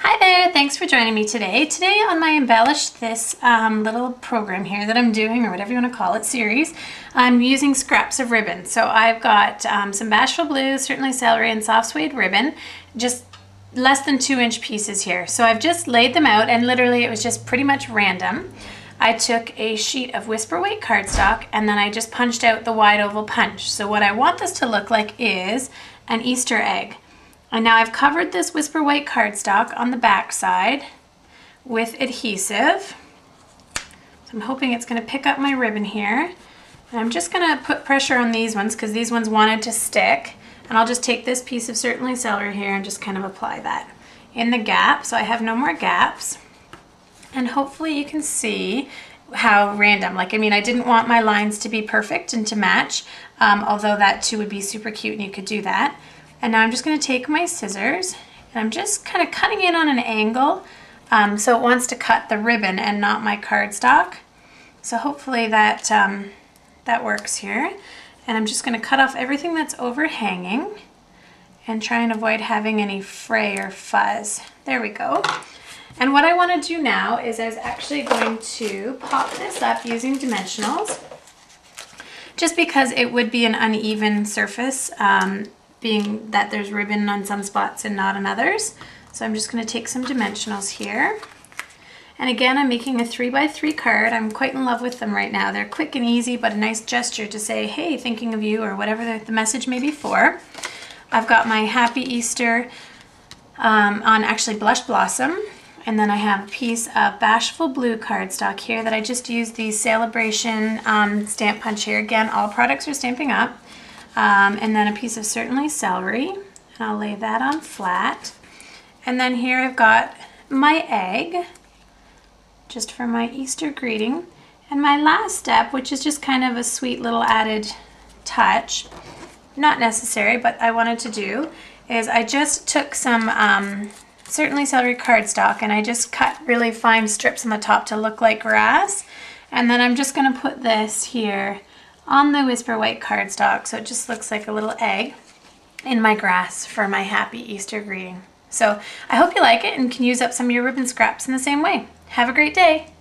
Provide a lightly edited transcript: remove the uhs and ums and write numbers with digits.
Hi there, thanks for joining me today. Today on my Embellish This little program here that I'm doing, or whatever you want to call it, series, I'm using scraps of ribbon. So I've got some Bashful Blue, Certainly Celery, and Soft Suede ribbon, just less than 2-inch pieces here. So I've just laid them out, and literally it was just pretty much random. I took a sheet of Whisper White cardstock and then I just punched out the wide oval punch. So what I want this to look like is an Easter egg. And now I've covered this Whisper White cardstock on the back side with adhesive. So I'm hoping it's going to pick up my ribbon here. And I'm just going to put pressure on these ones because these ones wanted to stick. And I'll just take this piece of Certainly Celery here and just kind of apply that in the gap so I have no more gaps. And hopefully you can see how random, I didn't want my lines to be perfect and to match, although that too would be super cute and you could do that. And now I'm just going to take my scissors and I'm just kind of cutting in on an angle so it wants to cut the ribbon and not my cardstock. So hopefully that, that works here. And I'm just going to cut off everything that's overhanging and try and avoid having any fray or fuzz. There we go. And what I want to do now is I was actually going to pop this up using dimensionals, just because it would be an uneven surface, being that there's ribbon on some spots and not on others. So I'm just going to take some dimensionals here. And again, I'm making a 3x3 card. I'm quite in love with them right now. They're quick and easy, but a nice gesture to say, hey, thinking of you, or whatever the message may be for. I've got my Happy Easter on actually Blush Blossom. And then I have a piece of Bashful Blue cardstock here that I just used the Celebration stamp punch here. Again, all products are Stampin' Up. And then a piece of Certainly Celery. And I'll lay that on flat. And then here I've got my egg, just for my Easter greeting. And my last step, which is just kind of a sweet little added touch, not necessary, but I wanted to do, is I just took some Certainly Celery cardstock and I just cut really fine strips on the top to look like grass. And then I'm just going to put this here on the Whisper White cardstock so it just looks like a little egg in my grass for my Happy Easter greeting. So I hope you like it and can use up some of your ribbon scraps in the same way. Have a great day!